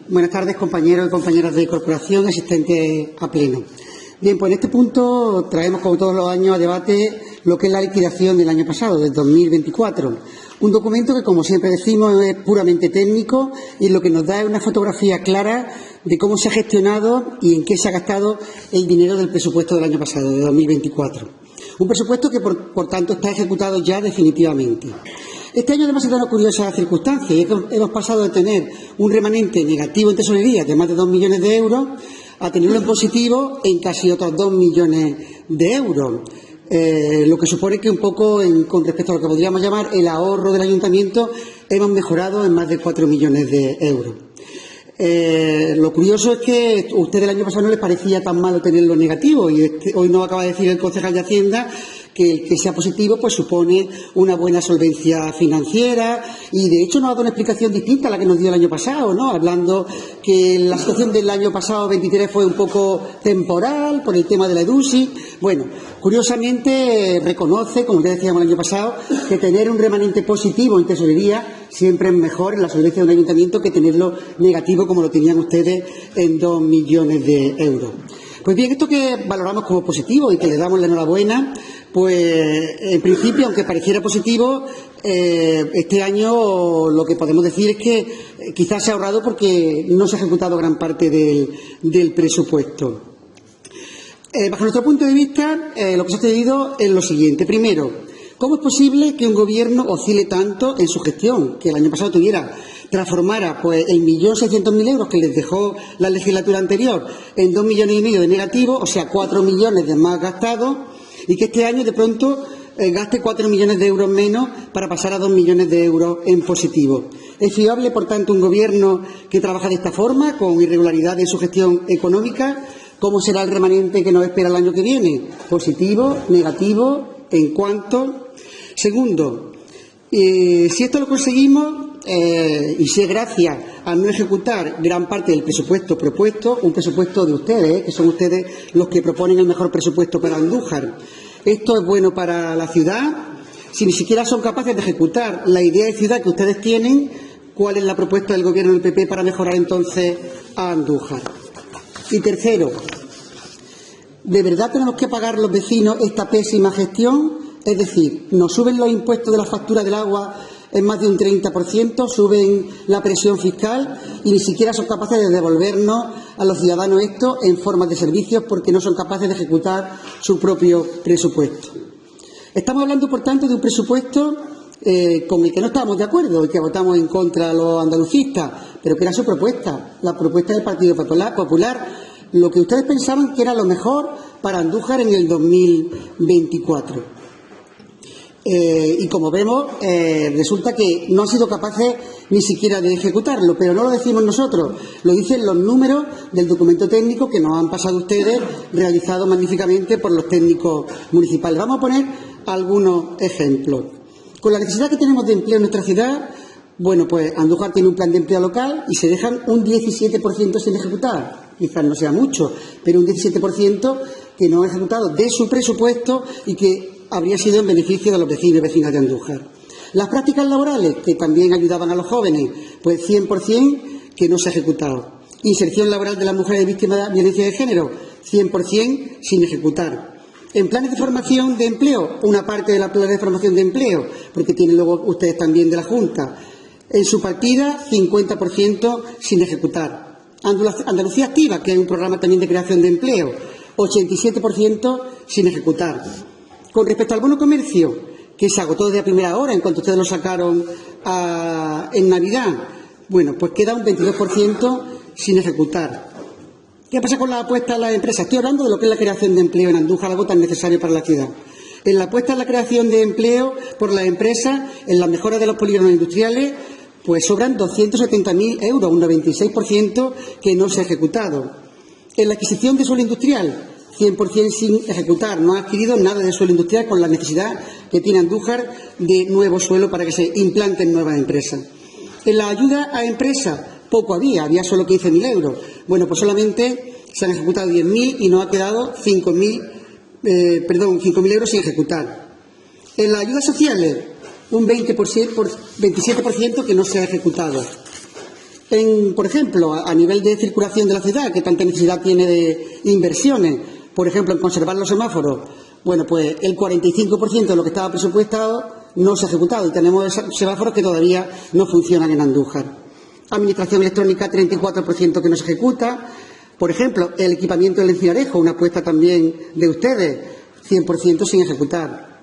Buenas tardes, compañeros y compañeras de corporación, asistentes a pleno. Bien, pues en este punto traemos, como todos los años, a debate lo que es la liquidación del año pasado, del 2024. Un documento que, como siempre decimos, es puramente técnico y lo que nos da es una fotografía clara de cómo se ha gestionado y en qué se ha gastado el dinero del presupuesto del año pasado, de 2024. Un presupuesto que, por tanto, está ejecutado ya definitivamente. Este año, además, se da una curiosa circunstancia, y es que hemos pasado de tener un remanente negativo en tesorería de más de 2 millones de euros a tenerlo en positivo en casi otros 2 millones de euros. Lo que supone que un poco, con respecto a lo que podríamos llamar el ahorro del ayuntamiento, hemos mejorado en más de 4 millones de euros. Lo curioso es que a usted el año pasado no les parecía tan malo tenerlo negativo y hoy nos acaba de decir el concejal de Hacienda que el que sea positivo pues supone una buena solvencia financiera y de hecho nos ha dado una explicación distinta a la que nos dio el año pasado, ¿no? Hablando que la situación del año pasado 23 fue un poco temporal por el tema de la EDUSI. Bueno, curiosamente reconoce, como ya decíamos el año pasado, que tener un remanente positivo en tesorería siempre es mejor en la solvencia de un ayuntamiento que tenerlo negativo como lo tenían ustedes en 2 millones de euros. Pues bien, esto que valoramos como positivo y que le damos la enhorabuena, pues en principio, aunque pareciera positivo, este año lo que podemos decir es que quizás se ha ahorrado porque no se ha ejecutado gran parte del presupuesto. Bajo nuestro punto de vista, lo que se ha sucedido es lo siguiente. Primero, ¿cómo es posible que un gobierno oscile tanto en su gestión? Que el año pasado transformara pues el 1.600.000 euros que les dejó la legislatura anterior en 2,5 millones de negativo, o sea, 4 millones de más gastados, y que este año de pronto gaste 4 millones de euros menos para pasar a 2 millones de euros en positivo. ¿Es fiable, por tanto, un gobierno que trabaja de esta forma, con irregularidad en su gestión económica? ¿Cómo será el remanente que nos espera el año que viene? ¿Positivo? ¿Negativo? ¿En cuánto? Segundo, si esto lo conseguimos, y si es gracias a no ejecutar gran parte del presupuesto propuesto, un presupuesto de ustedes, que son ustedes los que proponen el mejor presupuesto para Andújar, esto es bueno para la ciudad. Si ni siquiera son capaces de ejecutar la idea de ciudad que ustedes tienen, ¿cuál es la propuesta del Gobierno del PP para mejorar entonces a Andújar? Y tercero, ¿de verdad tenemos que pagar los vecinos esta pésima gestión? Es decir, nos suben los impuestos de la factura del agua en más de un 30%, suben la presión fiscal y ni siquiera son capaces de devolvernos a los ciudadanos esto en forma de servicios porque no son capaces de ejecutar su propio presupuesto. Estamos hablando, por tanto, de un presupuesto con el que no estábamos de acuerdo y que votamos en contra los andalucistas, pero que era su propuesta, la propuesta del Partido Popular, lo que ustedes pensaban que era lo mejor para Andújar en el 2024. Y como vemos, resulta que no han sido capaces ni siquiera de ejecutarlo, pero no lo decimos nosotros, lo dicen los números del documento técnico que nos han pasado ustedes, realizado magníficamente por los técnicos municipales. Vamos a poner algunos ejemplos. Con la necesidad que tenemos de empleo en nuestra ciudad, bueno, pues Andújar tiene un plan de empleo local y se dejan un 17% sin ejecutar. Quizás no sea mucho, pero un 17% que no ha ejecutado de su presupuesto y que habría sido en beneficio de los vecinos y vecinas de Andújar. Las prácticas laborales, que también ayudaban a los jóvenes, pues 100% que no se ha ejecutado. Inserción laboral de las mujeres víctimas de violencia de género, 100% sin ejecutar. En planes de formación de empleo, una parte de la planes de formación de empleo, porque tienen luego ustedes también de la Junta. En su partida, 50% sin ejecutar. Andalucía Activa, que es un programa también de creación de empleo, 87% sin ejecutar. Con respecto al bono comercio, que se agotó desde a primera hora en cuanto ustedes lo sacaron en Navidad, bueno, pues queda un 22% sin ejecutar. ¿Qué pasa con la apuesta a las empresas? Estoy hablando de lo que es la creación de empleo en Andújar, algo tan necesario para la ciudad. En la apuesta a la creación de empleo por las empresas, en la mejora de los polígonos industriales, pues sobran 270.000 euros, un 96% que no se ha ejecutado. En la adquisición de suelo industrial, 100% sin ejecutar. No ha adquirido nada de suelo industrial con la necesidad que tiene Andújar de nuevo suelo para que se implanten nuevas empresas. En la ayuda a empresas, poco había solo 15.000 euros. Bueno, pues solamente se han ejecutado 10.000 y nos ha quedado 5.000 euros sin ejecutar. En las ayudas sociales, un 27% que no se ha ejecutado. Por ejemplo, a nivel de circulación de la ciudad, que tanta necesidad tiene de inversiones, por ejemplo, en conservar los semáforos, bueno, pues el 45% de lo que estaba presupuestado no se ha ejecutado y tenemos semáforos que todavía no funcionan en Andújar. Administración electrónica, 34% que no se ejecuta. Por ejemplo, el equipamiento del Encinarejo, una apuesta también de ustedes, 100% sin ejecutar.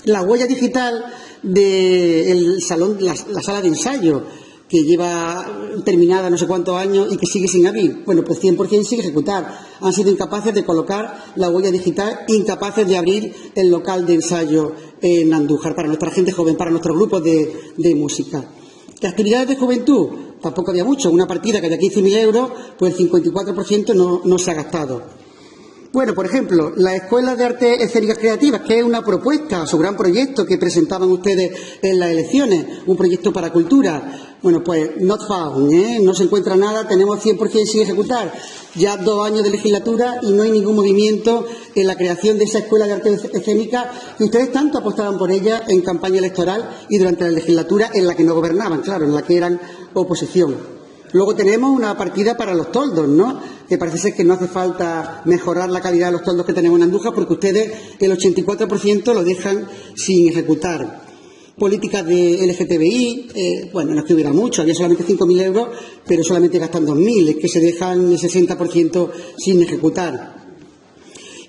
La huella digital del salón, la sala de ensayo, que lleva terminada no sé cuántos años y que sigue sin abrir. Bueno, pues 100% sin ejecutar. Han sido incapaces de colocar la huella digital, incapaces de abrir el local de ensayo en Andújar para nuestra gente joven, para nuestros grupos de música. De actividades de juventud, tampoco había mucho. Una partida que había 15.000 euros, pues el 54% no se ha gastado. Bueno, por ejemplo, la Escuela de Artes Escénicas Creativas, que es una propuesta, su gran proyecto que presentaban ustedes en las elecciones, un proyecto para cultura. Bueno, pues not found, no se encuentra nada, tenemos 100% sin ejecutar. Ya 2 años de legislatura y no hay ningún movimiento en la creación de esa Escuela de Artes Escénicas que ustedes tanto apostaban por ella en campaña electoral y durante la legislatura en la que no gobernaban, claro, en la que eran oposición. Luego tenemos una partida para los toldos, ¿no? Que parece ser que no hace falta mejorar la calidad de los toldos que tenemos en Andújar porque ustedes el 84% lo dejan sin ejecutar. Políticas de LGTBI, bueno, no es que hubiera mucho, había solamente 5.000 euros, pero solamente gastan 2.000, es que se dejan el 60% sin ejecutar.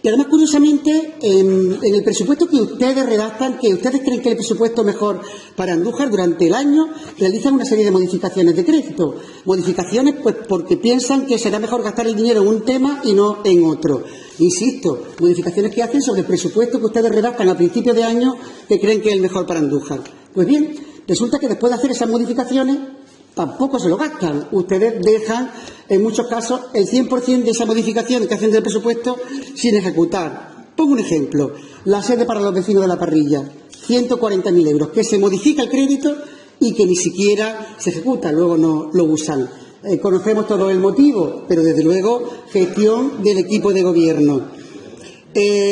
Y además, curiosamente, en el presupuesto que ustedes redactan, que ustedes creen que es el presupuesto mejor para Andújar, durante el año realizan una serie de modificaciones de crédito. Modificaciones pues porque piensan que será mejor gastar el dinero en un tema y no en otro. Insisto, modificaciones que hacen sobre el presupuesto que ustedes redactan a principios de año que creen que es el mejor para Andújar. Pues bien, resulta que después de hacer esas modificaciones tampoco se lo gastan. Ustedes dejan, en muchos casos, el 100% de esa modificación que hacen del presupuesto sin ejecutar. Pongo un ejemplo. La sede para los vecinos de La Parrilla, 140.000 euros, que se modifica el crédito y que ni siquiera se ejecuta, luego no lo usan. Conocemos todo el motivo, pero desde luego gestión del equipo de gobierno.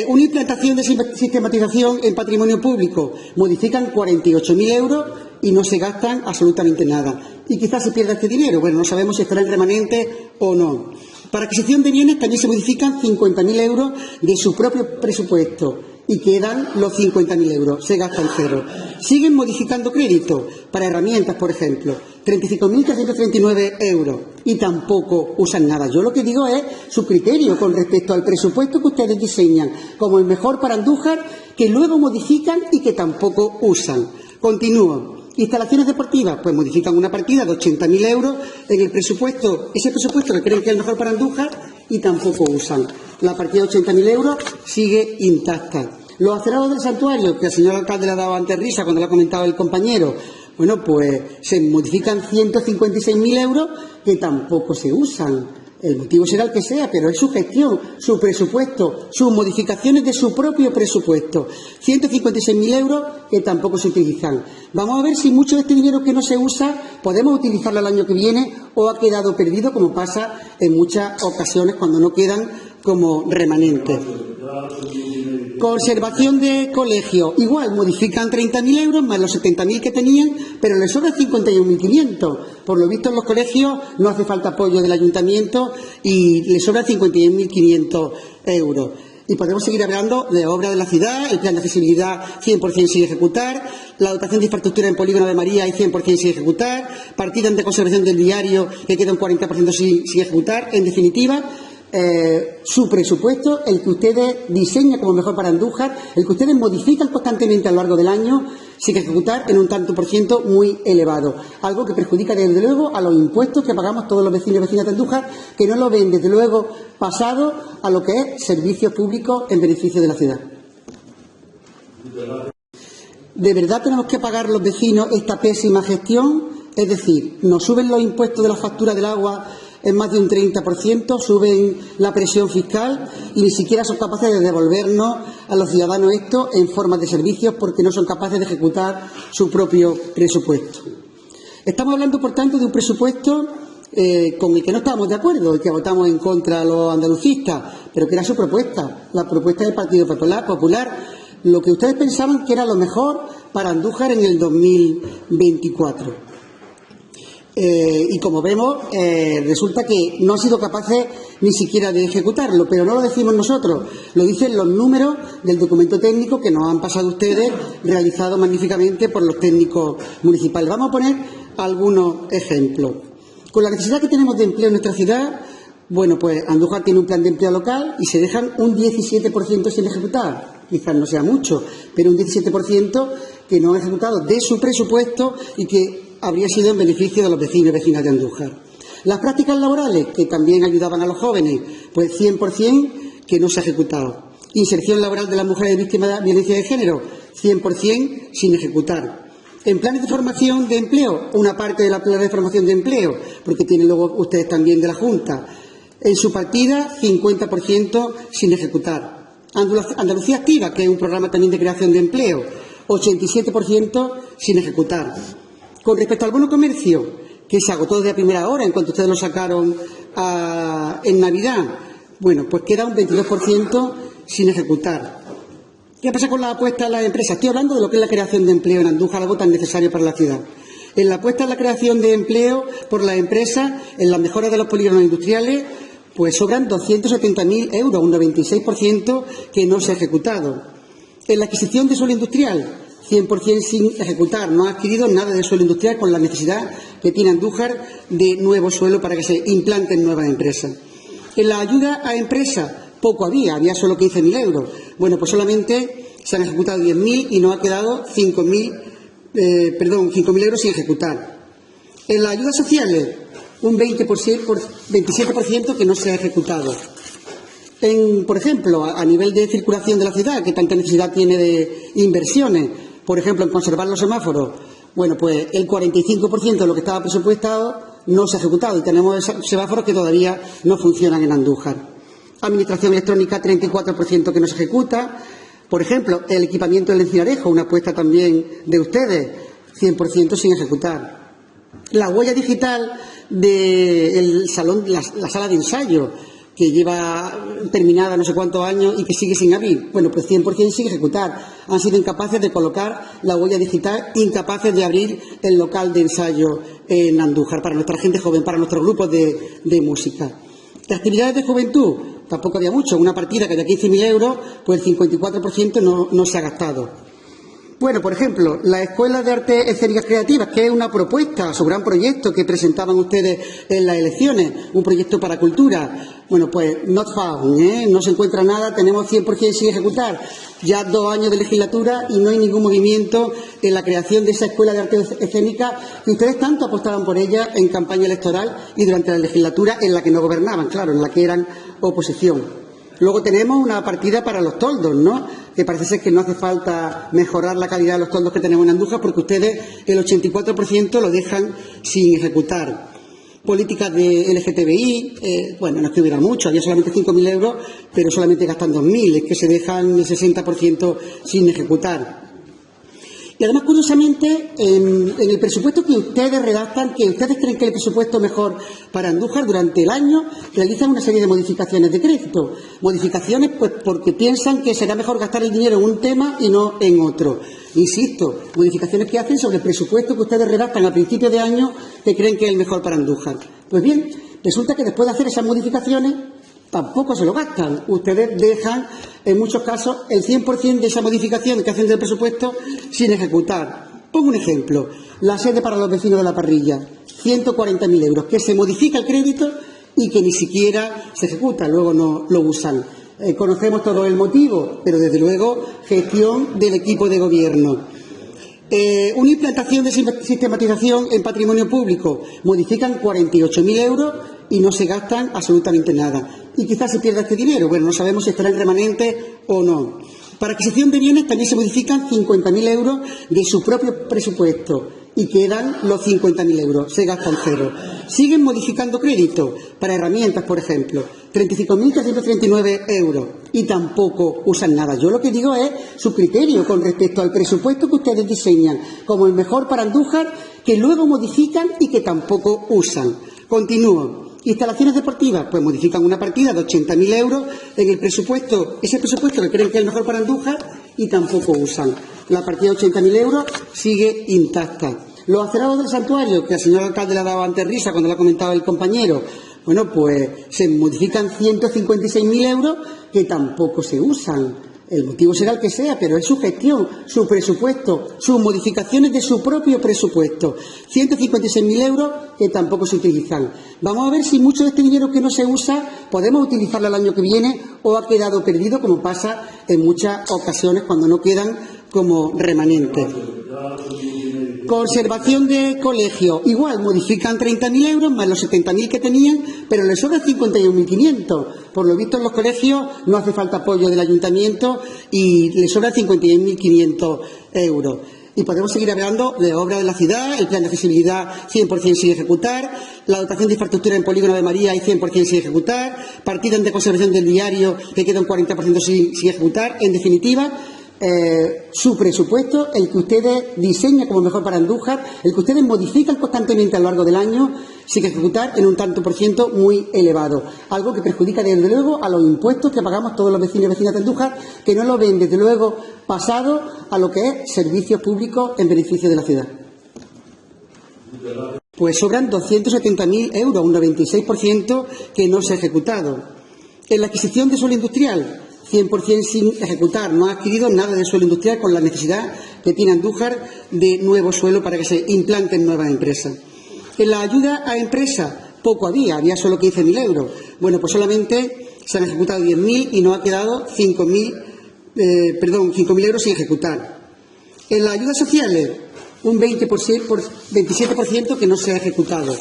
Una implantación de sistematización en patrimonio público, modifican 48.000 euros y no se gastan absolutamente nada. Y quizás se pierda este dinero, bueno, no sabemos si estará el remanente o no. Para adquisición de bienes también se modifican 50.000 euros de su propio presupuesto y quedan los 50.000 euros, se gastan cero. Siguen modificando crédito para herramientas, por ejemplo, 35.339 euros y tampoco usan nada. Yo lo que digo es su criterio con respecto al presupuesto que ustedes diseñan como el mejor para Andújar, que luego modifican y que tampoco usan. Continúo. Instalaciones deportivas, pues modifican una partida de 80.000 euros en el presupuesto, ese presupuesto que creen que es el mejor para Andújar y tampoco usan. La partida de 80.000 euros sigue intacta. Los acerados del santuario, que al señor alcalde le ha dado antes risa cuando lo ha comentado el compañero, bueno, pues se modifican 156.000 euros que tampoco se usan. El motivo será el que sea, pero es su gestión, su presupuesto, sus modificaciones de su propio presupuesto. 156.000 euros que tampoco se utilizan. Vamos a ver si mucho de este dinero que no se usa podemos utilizarlo el año que viene o ha quedado perdido, como pasa en muchas ocasiones cuando no quedan como remanentes. Conservación de colegio, igual, modifican 30.000 euros más los 70.000 que tenían, pero les sobra 51.500. Por lo visto en los colegios no hace falta apoyo del ayuntamiento y les sobra 51.500 euros. Y podemos seguir hablando de obras de la ciudad, el plan de accesibilidad 100% sin ejecutar, la dotación de infraestructura en Polígono de María y 100% sin ejecutar, partidas de conservación del diario que queda un 40% sin ejecutar. En definitiva, su presupuesto, el que ustedes diseñan como mejor para Andújar, el que ustedes modifican constantemente a lo largo del año, sin ejecutar en un tanto por ciento muy elevado. Algo que perjudica desde luego a los impuestos que pagamos todos los vecinos y vecinas de Andújar, que no lo ven desde luego pasado a lo que es servicios públicos en beneficio de la ciudad. ¿De verdad tenemos que pagar los vecinos esta pésima gestión? Es decir, nos suben los impuestos de la factura del agua en más de un 30%, suben la presión fiscal y ni siquiera son capaces de devolvernos a los ciudadanos esto en forma de servicios porque no son capaces de ejecutar su propio presupuesto. Estamos hablando, por tanto, de un presupuesto con el que no estábamos de acuerdo y que votamos en contra los andalucistas, pero que era su propuesta, la propuesta del Partido Popular, lo que ustedes pensaban que era lo mejor para Andújar en el 2024. Y como vemos, resulta que no han sido capaces ni siquiera de ejecutarlo, pero no lo decimos nosotros, lo dicen los números del documento técnico que nos han pasado ustedes, realizado magníficamente por los técnicos municipales. Vamos a poner algunos ejemplos. Con la necesidad que tenemos de empleo en nuestra ciudad, bueno, pues Andújar tiene un plan de empleo local y se dejan un 17% sin ejecutar. Quizás no sea mucho, pero un 17% que no han ejecutado de su presupuesto y que habría sido en beneficio de los vecinos y vecinas de Andújar. Las prácticas laborales, que también ayudaban a los jóvenes, pues 100% que no se ha ejecutado. Inserción laboral de las mujeres víctimas de violencia de género, 100% sin ejecutar. En planes de formación de empleo, una parte de la plan de formación de empleo, porque tienen luego ustedes también de la Junta. En su partida, 50% sin ejecutar. Andalucía Activa, que es un programa también de creación de empleo, 87% sin ejecutar. Con respecto al bono comercio, que se agotó desde a primera hora en cuanto ustedes lo sacaron en Navidad, bueno, pues queda un 22% sin ejecutar. ¿Qué pasa con la apuesta a las empresas? Estoy hablando de lo que es la creación de empleo en Andújar, algo tan necesario para la ciudad. En la apuesta a la creación de empleo por las empresas, en la mejora de los polígonos industriales, pues sobran 270.000 euros, un 96% que no se ha ejecutado. En la adquisición de suelo industrial, 100% sin ejecutar. No ha adquirido nada de suelo industrial con la necesidad que tiene Andújar de nuevo suelo para que se implanten nuevas empresas. En la ayuda a empresas, poco había solo 15.000 euros. Bueno, pues solamente se han ejecutado 10.000 y nos ha quedado 5.000 euros sin ejecutar. En las ayudas sociales, un 27% que no se ha ejecutado. Por ejemplo, a nivel de circulación de la ciudad, que tanta necesidad tiene de inversiones, por ejemplo, en conservar los semáforos, bueno, pues el 45% de lo que estaba presupuestado no se ha ejecutado y tenemos semáforos que todavía no funcionan en Andújar. Administración electrónica, 34% que no se ejecuta. Por ejemplo, el equipamiento del Encinarejo, una apuesta también de ustedes, 100% sin ejecutar. La huella digital del salón, la sala de ensayo, que lleva terminada no sé cuántos años y que sigue sin abrir. Bueno, pues 100% sin ejecutar. Han sido incapaces de colocar la huella digital, incapaces de abrir el local de ensayo en Andújar para nuestra gente joven, para nuestros grupos de música. De actividades de juventud, tampoco había mucho. Una partida que de 15.000 euros, pues el 54% no se ha gastado. Bueno, por ejemplo, la Escuela de Artes Escénicas Creativas, que es una propuesta, su gran proyecto que presentaban ustedes en las elecciones, un proyecto para cultura. Bueno, pues not found, no se encuentra nada, tenemos 100% sin ejecutar. Ya 2 años de legislatura y no hay ningún movimiento en la creación de esa Escuela de Artes Escénicas que ustedes tanto apostaban por ella en campaña electoral y durante la legislatura en la que no gobernaban, claro, en la que eran oposición. Luego tenemos una partida para los toldos, ¿no? Que parece ser que no hace falta mejorar la calidad de los toldos que tenemos en Andújar porque ustedes el 84% lo dejan sin ejecutar. Políticas de LGTBI, bueno, no es que hubiera mucho, había solamente 5.000 euros, pero solamente gastan 2.000, es que se dejan el 60% sin ejecutar. Y además, curiosamente, en el presupuesto que ustedes redactan, que ustedes creen que es el presupuesto mejor para Andújar, durante el año realizan una serie de modificaciones de crédito. Modificaciones pues porque piensan que será mejor gastar el dinero en un tema y no en otro. Insisto, modificaciones que hacen sobre el presupuesto que ustedes redactan a principios de año que creen que es el mejor para Andújar. Pues bien, resulta que después de hacer esas modificaciones tampoco se lo gastan. Ustedes dejan, en muchos casos, el 100% de esa modificación que hacen del presupuesto sin ejecutar. Pongo un ejemplo. La sede para los vecinos de La Parrilla, 140.000 euros, que se modifica el crédito y que ni siquiera se ejecuta, luego no lo usan. Conocemos todo el motivo, pero desde luego gestión del equipo de gobierno. Una implantación de sistematización en patrimonio público, modifican 48.000 euros y no se gastan absolutamente nada. Y quizás se pierda este dinero, bueno, no sabemos si estará en remanente o no. Para adquisición de bienes también se modifican 50.000 euros de su propio presupuesto y quedan los 50.000 euros, se gastan cero. Siguen modificando crédito para herramientas, por ejemplo, 35.339 euros y tampoco usan nada. Yo lo que digo es su criterio con respecto al presupuesto que ustedes diseñan como el mejor para Andújar, que luego modifican y que tampoco usan. Continúo. Instalaciones deportivas, pues modifican una partida de 80.000 euros en el presupuesto, ese presupuesto que creen que es el mejor para Andújar y tampoco usan. La partida de 80.000 euros sigue intacta. Los acerados del santuario, que al señor alcalde le ha dado antes risa cuando lo ha comentado el compañero, bueno, pues se modifican 156.000 euros que tampoco se usan. El motivo será el que sea, pero es su gestión, su presupuesto, sus modificaciones de su propio presupuesto. 156.000 euros que tampoco se utilizan. Vamos a ver si mucho de este dinero que no se usa podemos utilizarlo el año que viene o ha quedado perdido, como pasa en muchas ocasiones cuando no quedan como remanentes. Conservación de colegio. Igual, modifican 30.000 euros más los 70.000 que tenían, pero les sobra 51.500. Por lo visto en los colegios no hace falta apoyo del ayuntamiento y les sobra 51.500 euros. Y podemos seguir hablando de obras de la ciudad, el plan de accesibilidad 100% sin ejecutar, la dotación de infraestructura en Polígono de María y 100% sin ejecutar, partidas de conservación del diario que queda un 40% sin ejecutar. En definitiva, su presupuesto, el que ustedes diseñan como mejor para Andújar, el que ustedes modifican constantemente a lo largo del año, sin ejecutar en un tanto por ciento muy elevado. Algo que perjudica desde luego a los impuestos que pagamos todos los vecinos y vecinas de Andújar, que no lo ven desde luego pasado a lo que es servicios públicos en beneficio de la ciudad. Pues sobran 270.000 euros, un 96% que no se ha ejecutado. En la adquisición de suelo industrial, 100% sin ejecutar. No ha adquirido nada de suelo industrial con la necesidad que tiene Andújar de nuevo suelo para que se implanten nuevas empresas. En la ayuda a empresas, poco había solo 15.000 euros. Bueno, pues solamente se han ejecutado 10.000 y no ha quedado 5.000 euros sin ejecutar. En las ayudas sociales, un 27% que no se ha ejecutado.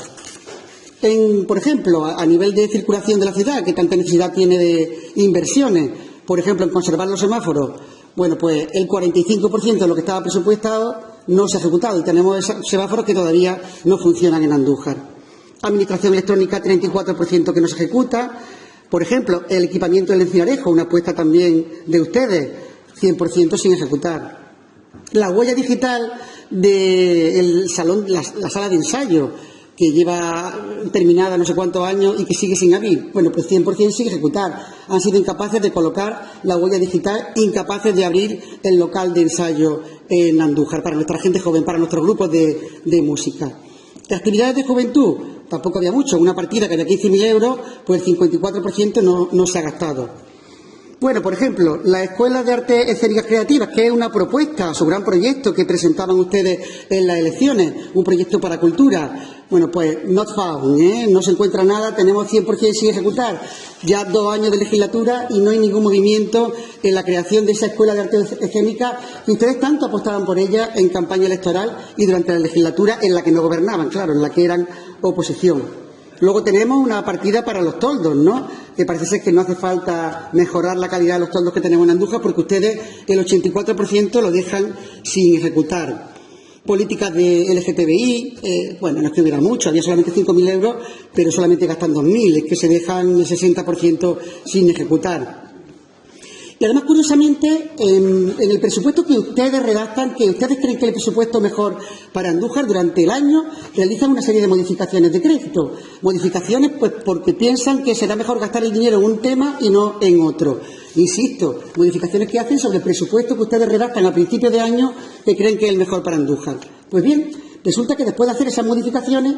Por ejemplo, a nivel de circulación de la ciudad, que tanta necesidad tiene de inversiones, por ejemplo, en conservar los semáforos, bueno, pues el 45% de lo que estaba presupuestado no se ha ejecutado y tenemos semáforos que todavía no funcionan en Andújar. Administración electrónica, 34% que no se ejecuta. Por ejemplo, el equipamiento del Encinarejo, una apuesta también de ustedes, 100% sin ejecutar. La huella digital del salón, la sala de ensayo, que lleva terminada no sé cuántos años y que sigue sin abrir. Bueno, pues 100% sin ejecutar. Han sido incapaces de colocar la huella digital, incapaces de abrir el local de ensayo en Andújar para nuestra gente joven, para nuestros grupos de música. De actividades de juventud, tampoco había mucho. Una partida que había 15.000 euros, pues el 54% no se ha gastado. Bueno, por ejemplo, la Escuela de Artes Escénicas Creativas, que es una propuesta, su gran proyecto que presentaban ustedes en las elecciones, un proyecto para cultura. Bueno, pues not found, no se encuentra nada, tenemos 100% sin ejecutar. Ya 2 años de legislatura y no hay ningún movimiento en la creación de esa Escuela de Artes Escénicas que ustedes tanto apostaban por ella en campaña electoral y durante la legislatura en la que no gobernaban, claro, en la que eran oposición. Luego tenemos una partida para los toldos, ¿no? Que parece ser que no hace falta mejorar la calidad de los toldos que tenemos en Andújar porque ustedes el 84% lo dejan sin ejecutar. Políticas de LGTBI, bueno, no es que hubiera mucho, había solamente 5.000 euros, pero solamente gastan 2.000, es que se dejan el 60% sin ejecutar. Y además, curiosamente, en el presupuesto que ustedes redactan, que ustedes creen que es el presupuesto mejor para Andújar, durante el año realizan una serie de modificaciones de crédito. Modificaciones pues porque piensan que será mejor gastar el dinero en un tema y no en otro. Insisto, modificaciones que hacen sobre el presupuesto que ustedes redactan a principios de año que creen que es el mejor para Andújar. Pues bien, resulta que después de hacer esas modificaciones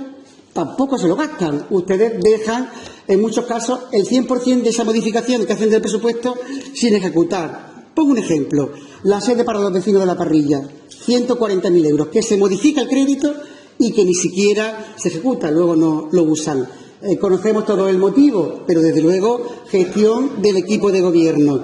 tampoco se lo gastan. Ustedes dejan, en muchos casos, el 100% de esa modificación que hacen del presupuesto sin ejecutar. Pongo un ejemplo. La sede para los vecinos de la Parrilla, 140.000 euros, que se modifica el crédito y que ni siquiera se ejecuta, luego no lo usan. Conocemos todo el motivo, pero desde luego gestión del equipo de gobierno.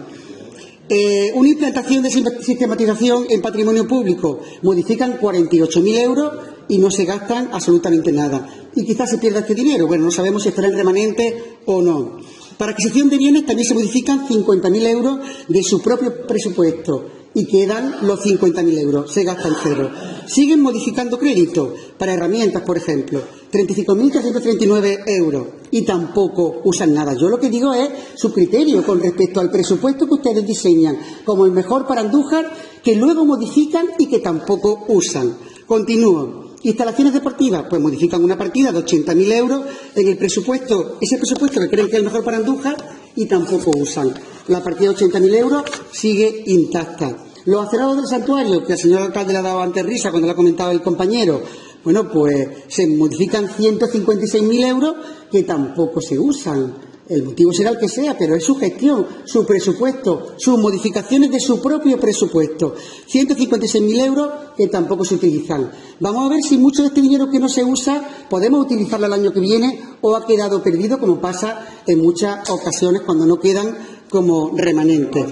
Una implantación de sistematización en patrimonio público, modifican 48.000 euros y no se gastan absolutamente nada. Y quizás se pierda este dinero, bueno, no sabemos si estará en remanente o no. Para adquisición de bienes también se modifican 50.000 euros de su propio presupuesto y quedan los 50.000 euros, se gastan cero. Siguen modificando crédito para herramientas, por ejemplo, 35.339 euros y tampoco usan nada. Yo lo que digo es su criterio con respecto al presupuesto que ustedes diseñan como el mejor para Andújar, que luego modifican y que tampoco usan. Continúo. Instalaciones deportivas, pues modifican una partida de 80.000 euros en el presupuesto, ese presupuesto que creen que es el mejor para Andújar y tampoco usan. La partida de 80.000 euros sigue intacta. Los acerados del santuario, que al señor alcalde le ha dado antes risa cuando lo ha comentado el compañero, Bueno, pues se modifican 156.000 euros que tampoco se usan. El motivo será el que sea, pero es su gestión, su presupuesto, sus modificaciones de su propio presupuesto. 156.000 euros que tampoco se utilizan. Vamos a ver si mucho de este dinero que no se usa podemos utilizarlo el año que viene o ha quedado perdido, como pasa en muchas ocasiones cuando no quedan como remanentes.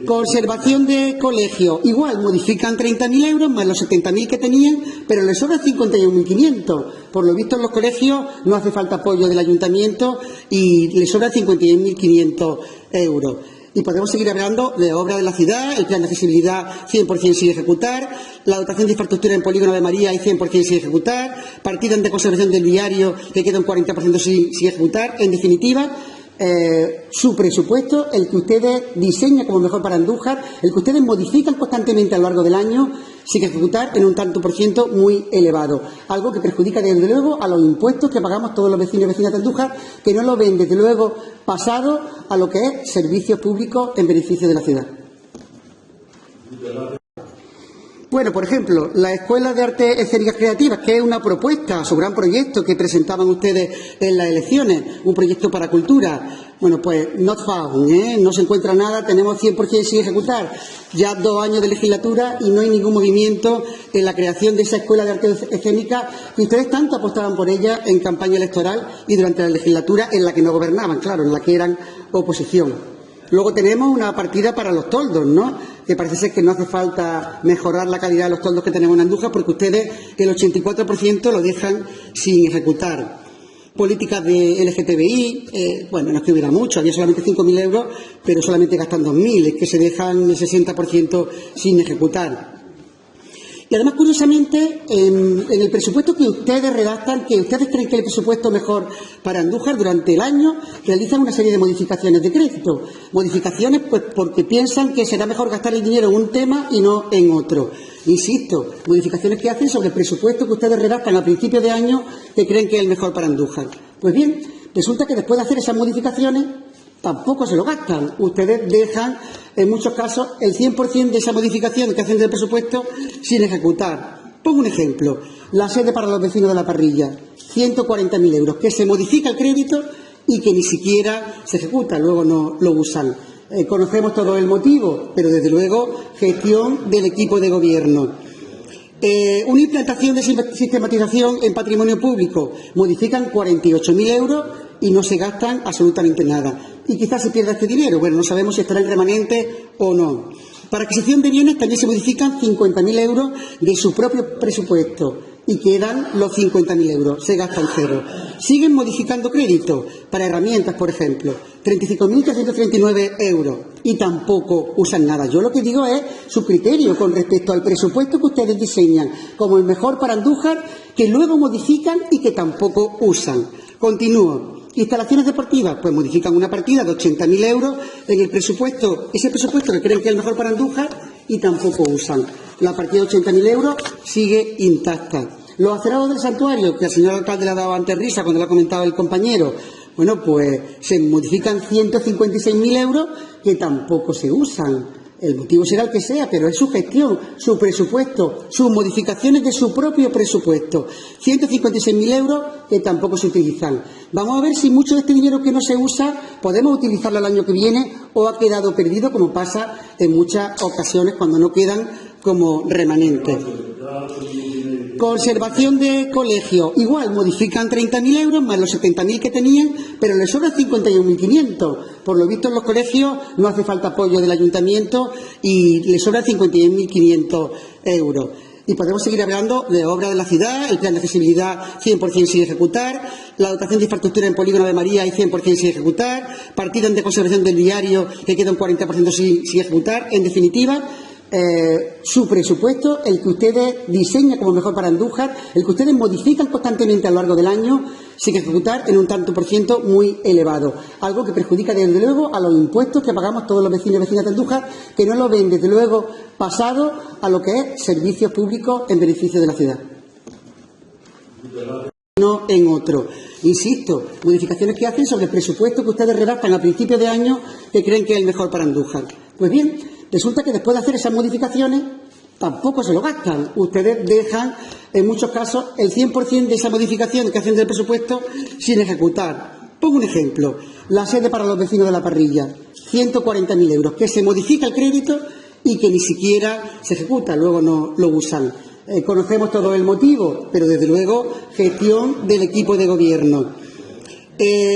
Conservación de colegio. Igual, modifican 30.000 euros más los 70.000 que tenían, pero les sobran 51.500. Por lo visto en los colegios no hace falta apoyo del ayuntamiento y les sobran 51.500 euros. Y podemos seguir hablando de obras de la ciudad, el plan de accesibilidad 100% sin ejecutar, la dotación de infraestructura en Polígono de María y 100% sin ejecutar, partidas de conservación del viario que queda un 40% sin ejecutar. En definitiva, su presupuesto, el que ustedes diseñan como mejor para Andújar, el que ustedes modifican constantemente a lo largo del año, sin ejecutar en un tanto por ciento muy elevado. Algo que perjudica desde luego a los impuestos que pagamos todos los vecinos y vecinas de Andújar, que no lo ven desde luego pasado a lo que es servicios públicos en beneficio de la ciudad. Bueno, por ejemplo, la Escuela de Artes Escénicas Creativas, que es una propuesta, su gran proyecto que presentaban ustedes en las elecciones, un proyecto para cultura. Bueno, pues not found, no se encuentra nada, tenemos 100% sin ejecutar. Ya 2 años de legislatura y no hay ningún movimiento en la creación de esa Escuela de Artes Escénicas que ustedes tanto apostaban por ella en campaña electoral y durante la legislatura en la que no gobernaban, claro, en la que eran oposición. Luego tenemos una partida para los toldos, ¿no? Que parece ser que no hace falta mejorar la calidad de los toldos que tenemos en Andújar porque ustedes el 84% lo dejan sin ejecutar. Políticas de LGTBI, bueno, no es que hubiera mucho, había solamente 5.000 euros, pero solamente gastan 2.000, es que se dejan el 60% sin ejecutar. Y además, curiosamente, en el presupuesto que ustedes redactan, que ustedes creen que es el presupuesto mejor para Andújar, durante el año realizan una serie de modificaciones de crédito. Modificaciones pues porque piensan que será mejor gastar el dinero en un tema y no en otro. Insisto, modificaciones que hacen sobre el presupuesto que ustedes redactan a principios de año que creen que es el mejor para Andújar. Pues bien, resulta que después de hacer esas modificaciones tampoco se lo gastan. Ustedes dejan, en muchos casos, el 100% de esa modificación que hacen del presupuesto sin ejecutar. Pongo un ejemplo. La sede para los vecinos de La Parrilla, 140.000 euros, que se modifica el crédito y que ni siquiera se ejecuta, luego no lo usan. Conocemos todo el motivo, pero desde luego gestión del equipo de gobierno. Una implantación de sistematización en patrimonio público, modifican 48.000 euros y no se gastan absolutamente nada. Y quizás se pierda este dinero, bueno, no sabemos si estará en remanente o no. Para adquisición de bienes también se modifican 50.000 euros de su propio presupuesto y quedan los 50.000 euros, se gastan cero. Siguen modificando crédito para herramientas, por ejemplo, 35.339 euros y tampoco usan nada. Yo lo que digo es su criterio con respecto al presupuesto que ustedes diseñan como el mejor para Andújar, que luego modifican y que tampoco usan. Continúo. Instalaciones deportivas, pues modifican una partida de 80.000 euros en el presupuesto, ese presupuesto que creen que es el mejor para Andújar y tampoco usan. La partida de 80.000 euros sigue intacta. Los acerados del santuario, que al señor alcalde le ha dado antes risa cuando lo ha comentado el compañero, bueno, pues se modifican 156.000 euros que tampoco se usan. El motivo será el que sea, pero es su gestión, su presupuesto, sus modificaciones de su propio presupuesto. 156.000 euros que tampoco se utilizan. Vamos a ver si mucho de este dinero que no se usa podemos utilizarlo el año que viene o ha quedado perdido, como pasa en muchas ocasiones cuando no quedan como remanentes. Conservación de colegio. Igual, modifican 30.000 euros más los 70.000 que tenían, pero les sobran 51.500. Por lo visto en los colegios no hace falta apoyo del ayuntamiento y les sobran 51.500 euros. Y podemos seguir hablando de obras de la ciudad, el plan de accesibilidad 100% sin ejecutar, la dotación de infraestructura en Polígono de María y 100% sin ejecutar, partidas de conservación del viario que queda un 40% sin ejecutar. En definitiva, su presupuesto, el que ustedes diseñan como mejor para Andújar, el que ustedes modifican constantemente a lo largo del año, sin ejecutar en un tanto por ciento muy elevado. Algo que perjudica desde luego a los impuestos que pagamos todos los vecinos y vecinas de Andújar, que no lo ven desde luego pasado a lo que es servicios públicos en beneficio de la ciudad. No en otro. Insisto, modificaciones que hacen sobre el presupuesto que ustedes redactan a principios de año que creen que es el mejor para Andújar. Pues bien, resulta que después de hacer esas modificaciones tampoco se lo gastan. Ustedes dejan, en muchos casos, el 100% de esa modificación que hacen del presupuesto sin ejecutar. Pongo un ejemplo. La sede para los vecinos de La Parrilla, 140.000 euros, que se modifica el crédito y que ni siquiera se ejecuta, luego no lo usan. Conocemos todo el motivo, pero desde luego gestión del equipo de gobierno.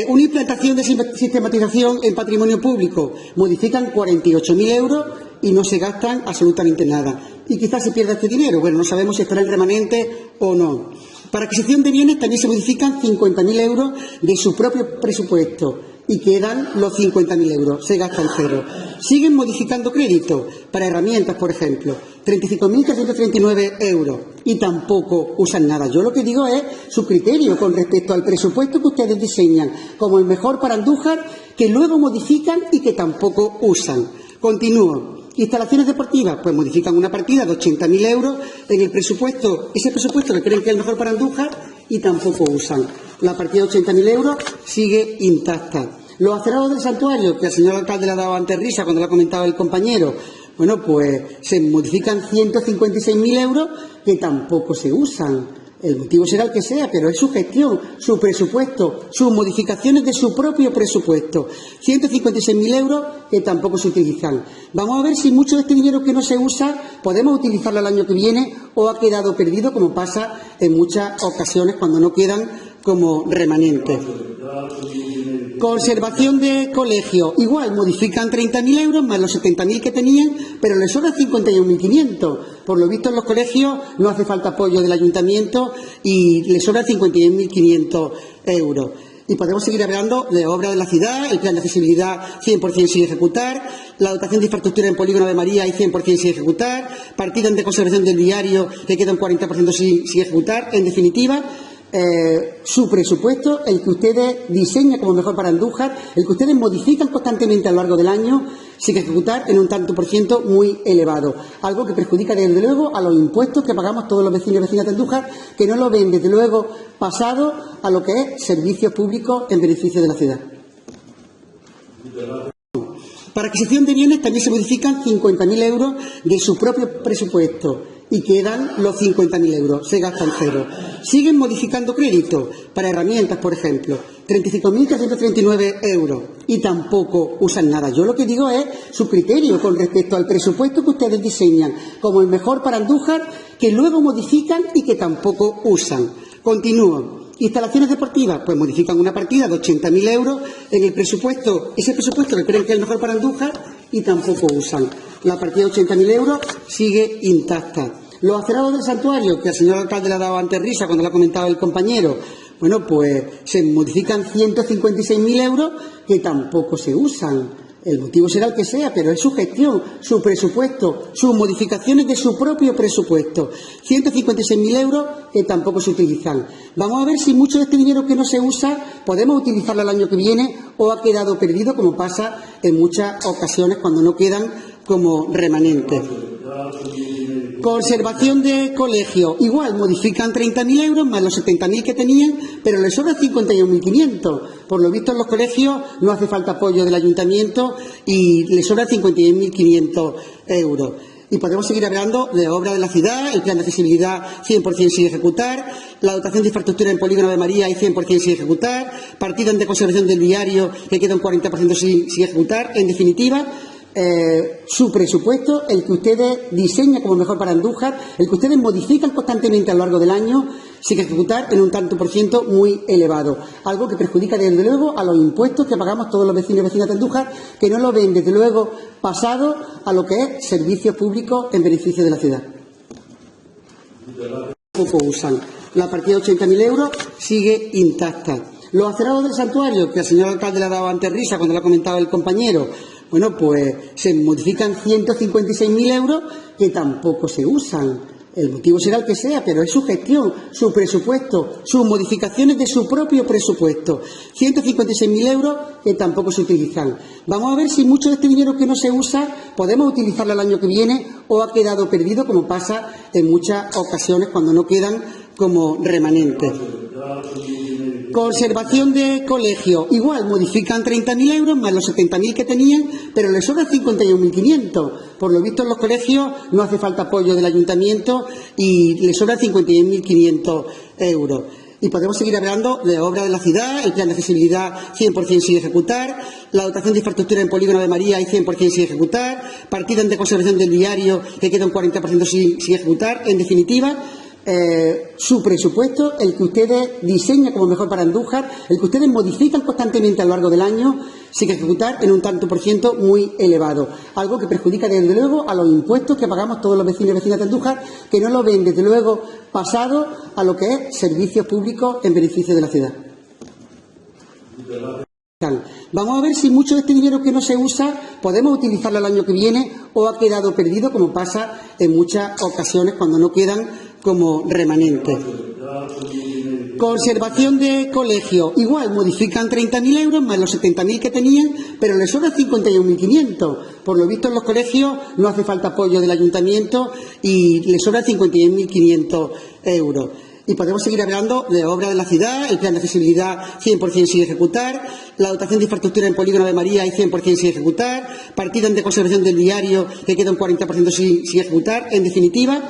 Una implantación de sistematización en patrimonio público, modifican 48.000 euros y no se gastan absolutamente nada. Y quizás se pierda este dinero, bueno, no sabemos si estará en remanente o no. Para adquisición de bienes también se modifican 50.000 euros de su propio presupuesto y quedan los 50.000 euros, se gastan cero. Siguen modificando crédito para herramientas, por ejemplo, 35.339 euros y tampoco usan nada. Yo lo que digo es su criterio con respecto al presupuesto que ustedes diseñan como el mejor para Andújar, que luego modifican y que tampoco usan. Continúo. Instalaciones deportivas, pues modifican una partida de 80.000 euros en el presupuesto, ese presupuesto que creen que es el mejor para Andújar y tampoco usan. La partida de 80.000 euros sigue intacta. Los acerados del santuario, que al señor alcalde le ha dado antes risa cuando lo ha comentado el compañero, bueno, pues se modifican 156.000 euros que tampoco se usan. El motivo será el que sea, pero es su gestión, su presupuesto, sus modificaciones de su propio presupuesto. 156.000 euros que tampoco se utilizan. Vamos a ver si mucho de este dinero que no se usa podemos utilizarlo el año que viene o ha quedado perdido, como pasa en muchas ocasiones cuando no quedan como remanentes. Conservación de colegio. Igual, modifican 30.000 euros más los 70.000 que tenían, pero les sobran 51.500. Por lo visto en los colegios no hace falta apoyo del ayuntamiento y les sobran 51.500 euros. Y podemos seguir hablando de obras de la ciudad, el plan de accesibilidad 100% sin ejecutar, la dotación de infraestructura en Polígono de María y 100% sin ejecutar, partidas de conservación del viario que queda un 40% sin ejecutar. En definitiva, su presupuesto, el que ustedes diseñan como mejor para Andújar, el que ustedes modifican constantemente a lo largo del año, sin ejecutar en un tanto por ciento muy elevado. Algo que perjudica desde luego a los impuestos que pagamos todos los vecinos y vecinas de Andújar, que no lo ven desde luego pasado a lo que es servicios públicos en beneficio de la ciudad. Para adquisición de bienes también se modifican 50.000 euros de su propio presupuesto y quedan los 50.000 euros, se gastan cero. Siguen modificando crédito para herramientas, por ejemplo, 35.339 euros y tampoco usan nada. Yo lo que digo es su criterio con respecto al presupuesto que ustedes diseñan como el mejor para Andújar, que luego modifican y que tampoco usan. Continúo. Instalaciones deportivas, pues modifican una partida de 80.000 euros en el presupuesto, ese presupuesto que creen que es el mejor para Andújar y tampoco usan. La partida de 80.000 euros sigue intacta. Los acerados del santuario, que al señor alcalde le ha dado antes risa cuando lo ha comentado el compañero, bueno, pues se modifican 156.000 euros que tampoco se usan. El motivo será el que sea, pero es su gestión, su presupuesto, sus modificaciones de su propio presupuesto. 156.000 euros que tampoco se utilizan. Vamos a ver si mucho de este dinero que no se usa podemos utilizarlo el año que viene o ha quedado perdido, como pasa en muchas ocasiones cuando no quedan como remanentes. Conservación de colegio. Igual, modifican 30.000 euros más los 70.000 que tenían, pero les sobran 51.500. Por lo visto en los colegios no hace falta apoyo del ayuntamiento y les sobran 51.500 euros. Y podemos seguir hablando de obras de la ciudad, el plan de accesibilidad 100% sin ejecutar, la dotación de infraestructura en Polígono de María y 100% sin ejecutar, partidas de conservación del viario que queda un 40% sin ejecutar. En definitiva, su presupuesto, el que ustedes diseñan como mejor para Andújar, el que ustedes modifican constantemente a lo largo del año, sin ejecutar en un tanto por ciento muy elevado. Algo que perjudica desde luego a los impuestos que pagamos todos los vecinos y vecinas de Andújar, que no lo ven desde luego pasado a lo que es servicios públicos en beneficio de la ciudad. Poco usan. La partida de 80.000 euros sigue intacta. Los acerados del santuario, que al señor alcalde le ha dado antes risa cuando lo ha comentado el compañero, bueno, pues se modifican 156.000 euros que tampoco se usan. El motivo será el que sea, pero es su gestión, su presupuesto, sus modificaciones de su propio presupuesto. 156.000 euros que tampoco se utilizan. Vamos a ver si mucho de este dinero que no se usa podemos utilizarlo el año que viene o ha quedado perdido, como pasa en muchas ocasiones cuando no quedan como remanentes. Conservación de colegio. Igual, modifican 30.000 euros más los 70.000 que tenían, pero les sobran 51.500. Por lo visto en los colegios no hace falta apoyo del ayuntamiento y les sobran 51.500 euros. Y podemos seguir hablando de obras de la ciudad, el plan de accesibilidad 100% sin ejecutar, la dotación de infraestructura en Polígono de María hay 100% sin ejecutar, partidas de conservación del diario que queda un 40% sin ejecutar. En definitiva, su presupuesto, el que ustedes diseñan como mejor para Andújar, el que ustedes modifican constantemente a lo largo del año, sin ejecutar en un tanto por ciento muy elevado. Algo que perjudica desde luego a los impuestos que pagamos todos los vecinos y vecinas de Andújar, que no lo ven desde luego pasado a lo que es servicios públicos en beneficio de la ciudad. Vamos a ver si mucho de este dinero que no se usa podemos utilizarlo el año que viene o ha quedado perdido, como pasa en muchas ocasiones cuando no quedan como remanentes. Conservación de colegio. Igual, modifican 30.000 euros más los 70.000 que tenían, pero les sobran 51.500. Por lo visto en los colegios no hace falta apoyo del ayuntamiento y les sobran 51.500 euros. Y podemos seguir hablando de obras de la ciudad, el plan de accesibilidad 100% sin ejecutar, la dotación de infraestructura en Polígono de María hay 100% sin ejecutar, partidas de conservación del diario que queda un 40% sin ejecutar. En definitiva,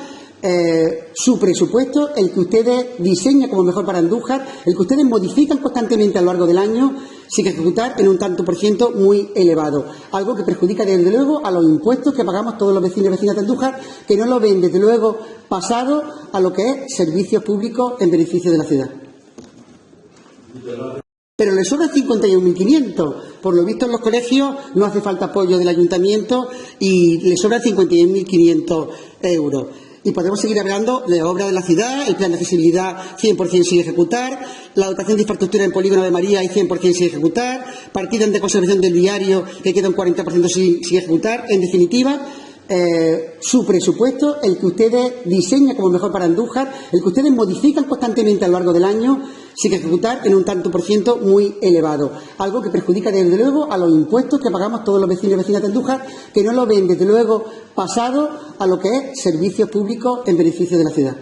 su presupuesto, el que ustedes diseñan como mejor para Andújar, el que ustedes modifican constantemente a lo largo del año, sin ejecutar en un tanto por ciento muy elevado. Algo que perjudica desde luego a los impuestos que pagamos todos los vecinos y vecinas de Andújar, que no lo ven desde luego pasado a lo que es servicios públicos en beneficio de la ciudad. Pero les sobran 51.500. Por lo visto en los colegios no hace falta apoyo del ayuntamiento y les sobran 51.500 euros. Y podemos seguir hablando de obras de la ciudad, el plan de accesibilidad 100% sin ejecutar, la dotación de infraestructura en Polígono de María hay 100% sin ejecutar, partidas de conservación del diario que queda un 40% sin ejecutar. En definitiva, su presupuesto, el que ustedes diseñan como mejor para Andújar, el que ustedes modifican constantemente a lo largo del año, sin ejecutar en un tanto por ciento muy elevado. Algo que perjudica desde luego a los impuestos que pagamos todos los vecinos y vecinas de Andújar, que no lo ven desde luego pasado a lo que es servicios públicos en beneficio de la ciudad.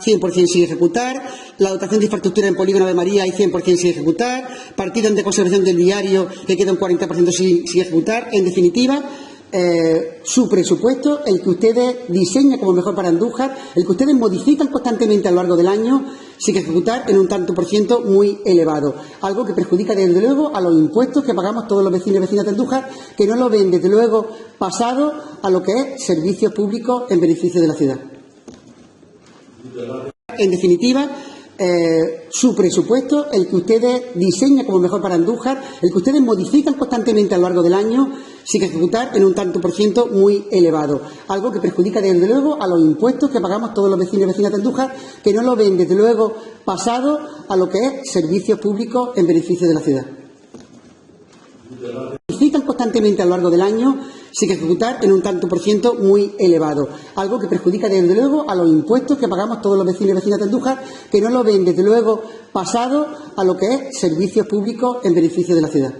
100% sin ejecutar, la dotación de infraestructura en Polígono de María hay 100% sin ejecutar, partidas de conservación del diario que queda un 40% sin ejecutar. En definitiva, su presupuesto, el que ustedes diseñan como mejor para Andújar, el que ustedes modifican constantemente a lo largo del año, sin ejecutar en un tanto por ciento muy elevado. Algo que perjudica desde luego a los impuestos que pagamos todos los vecinos y vecinas de Andújar, que no lo ven desde luego pasado a lo que es servicios públicos en beneficio de la ciudad. En definitiva, su presupuesto, el que ustedes diseñan como mejor para Andújar, el que ustedes modifican constantemente a lo largo del año, sin ejecutar en un tanto por ciento muy elevado. Algo que perjudica desde luego a los impuestos que pagamos todos los vecinos y vecinas de Andújar, que no lo ven desde luego pasado a lo que es servicios públicos en beneficio de la ciudad. Modifican constantemente a lo largo del año, sin ejecutar en un tanto por ciento muy elevado. Algo que perjudica desde luego a los impuestos que pagamos todos los vecinos y vecinas de Andújar, que no lo ven desde luego pasado a lo que es servicios públicos en beneficio de la ciudad.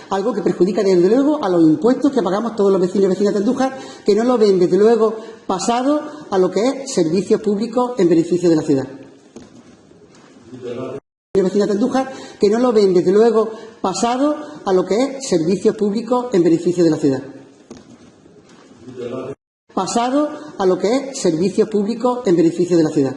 Algo que perjudica desde luego a los impuestos que pagamos todos los vecinos y vecinas de Andújar, que no lo ven desde luego pasado a lo que es servicios públicos en beneficio de la ciudad. Vecinas de Andújar, que no lo ven desde luego pasado a lo que es servicios públicos en beneficio de la ciudad. Pasado a lo que es servicios públicos en beneficio de la ciudad.